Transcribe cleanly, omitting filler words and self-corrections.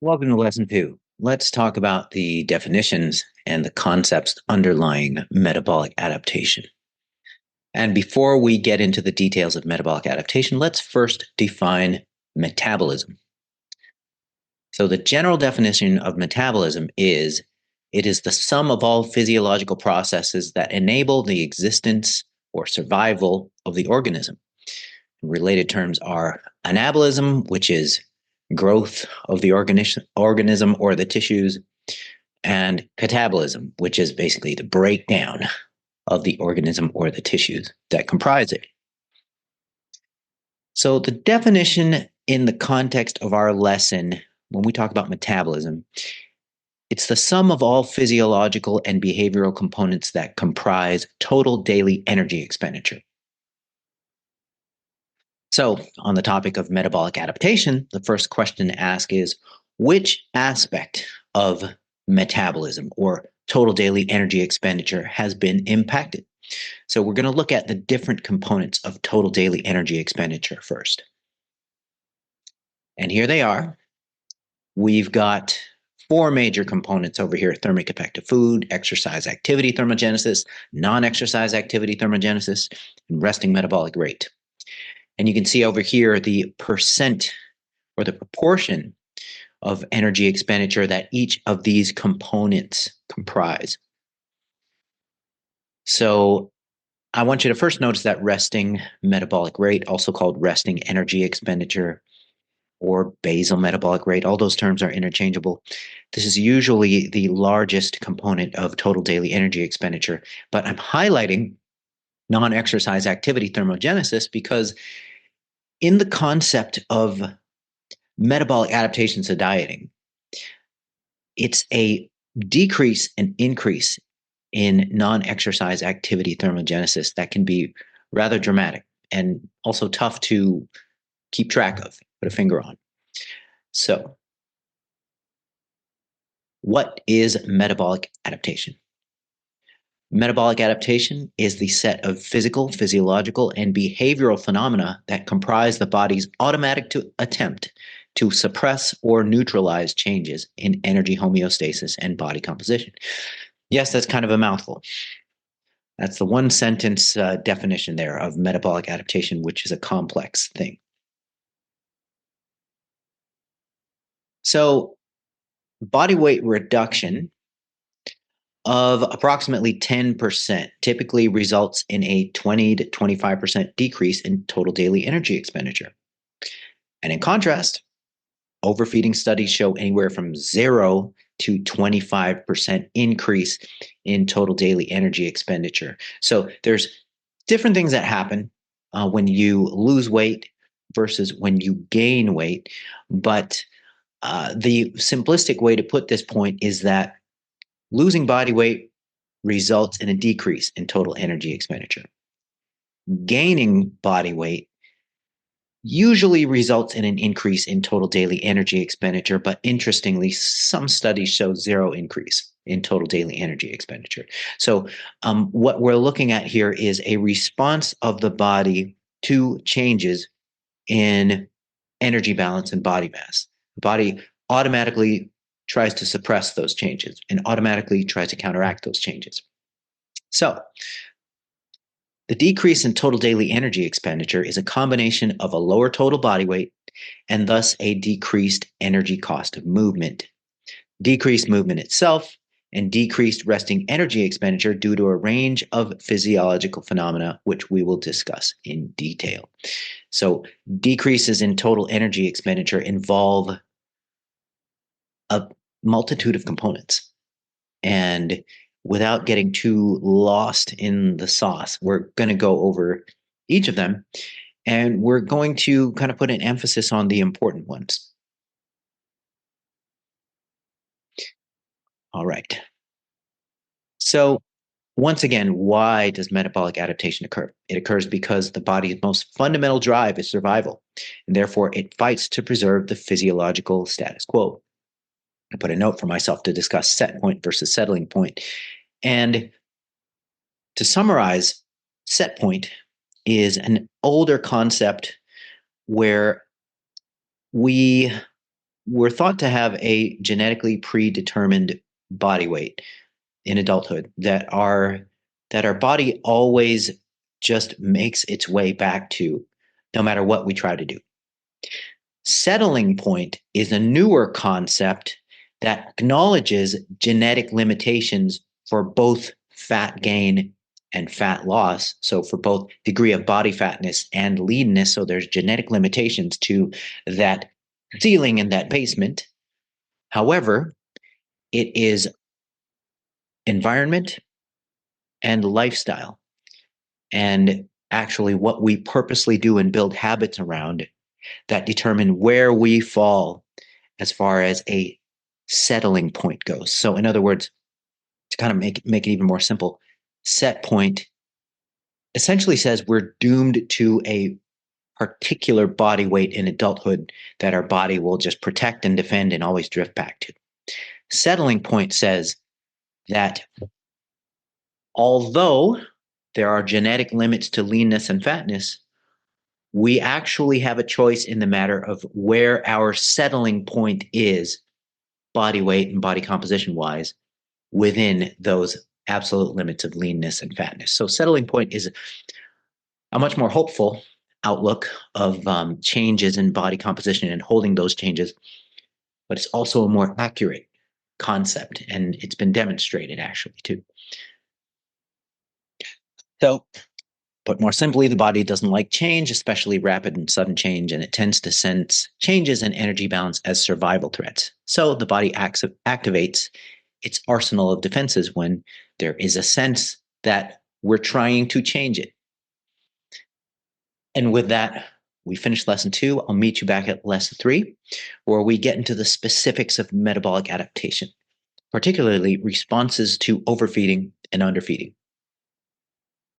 Welcome to lesson 2. Let's talk about the definitions and the concepts underlying metabolic adaptation. And before we get into the details of metabolic adaptation, let's first define metabolism. So the general definition of metabolism is it is the sum of all physiological processes that enable the existence or survival of the organism. Related terms are anabolism, which is growth of the organism or the tissues, and catabolism, which is basically the breakdown of the organism or the tissues that comprise it. So the definition in the context of our lesson, when we talk about metabolism, it's the sum of all physiological and behavioral components that comprise total daily energy expenditure. So, on the topic of metabolic adaptation, the first question to ask is which aspect of metabolism or total daily energy expenditure has been impacted? So, we're going to look at the different components of total daily energy expenditure first. And here they are. We've got four major components over here: thermic effect of food, exercise activity thermogenesis, non-exercise activity thermogenesis, and resting metabolic rate. And you can see over here the percent or the proportion of energy expenditure that each of these components comprise. So I want you to first notice that resting metabolic rate, also called resting energy expenditure or basal metabolic rate, all those terms are interchangeable. This is usually the largest component of total daily energy expenditure, but I'm highlighting non-exercise activity thermogenesis because in the concept of metabolic adaptations to dieting, it's a decrease and increase in non-exercise activity thermogenesis that can be rather dramatic and also tough to keep track of, put a finger on. So, what is metabolic adaptation? Metabolic adaptation is the set of physical, physiological, and behavioral phenomena that comprise the body's automatic attempt to suppress or neutralize changes in energy homeostasis and body composition. Yes, that's kind of a mouthful. That's the one sentence definition there of metabolic adaptation, which is a complex thing. So, body weight reduction of approximately 10% typically results in a 20 to 25% decrease in total daily energy expenditure. And in contrast, overfeeding studies show anywhere from 0 to 25% increase in total daily energy expenditure. So there's different things that happen when you lose weight versus when you gain weight. But the simplistic way to put this point is that losing body weight results in a decrease in total energy expenditure. Gaining body weight usually results in an increase in total daily energy expenditure, but interestingly, some studies show 0 increase in total daily energy expenditure. So what we're looking at here is a response of the body to changes in energy balance and body mass. The body automatically tries to suppress those changes and automatically tries to counteract those changes. So the decrease in total daily energy expenditure is a combination of a lower total body weight and thus a decreased energy cost of movement, decreased movement itself, and decreased resting energy expenditure due to a range of physiological phenomena, which we will discuss in detail. So decreases in total energy expenditure involve a multitude of components. And without getting too lost in the sauce, we're going to go over each of them, and we're going to kind of put an emphasis on the important ones. All right. So once again, why does metabolic adaptation occur? It occurs because the body's most fundamental drive is survival, and therefore it fights to preserve the physiological status quo. I put a note for myself to discuss set point versus settling point. And to summarize, set point is an older concept where we we're thought to have a genetically predetermined body weight in adulthood that our body always just makes its way back to, no matter what we try to do. Settling point is a newer concept that acknowledges genetic limitations for both fat gain and fat loss. So, for both degree of body fatness and leanness. So, there's genetic limitations to that ceiling and that basement. However, it is environment and lifestyle, and actually what we purposely do and build habits around that determine where we fall as far as a settling point goes. So, in other words, to kind of make it even more simple, set point essentially says we're doomed to a particular body weight in adulthood that our body will just protect and defend and always drift back to. Settling point says that although there are genetic limits to leanness and fatness, we actually have a choice in the matter of where our settling point is, body weight and body composition wise, within those absolute limits of leanness and fatness. So, settling point is a much more hopeful outlook of changes in body composition and holding those changes, but it's also a more accurate concept, and it's been demonstrated actually too. So, put more simply, the body doesn't like change, especially rapid and sudden change, and it tends to sense changes in energy balance as survival threats. So the body activates its arsenal of defenses when there is a sense that we're trying to change it. And with that, we finished lesson 2. I'll meet you back at lesson 3, where we get into the specifics of metabolic adaptation, particularly responses to overfeeding and underfeeding.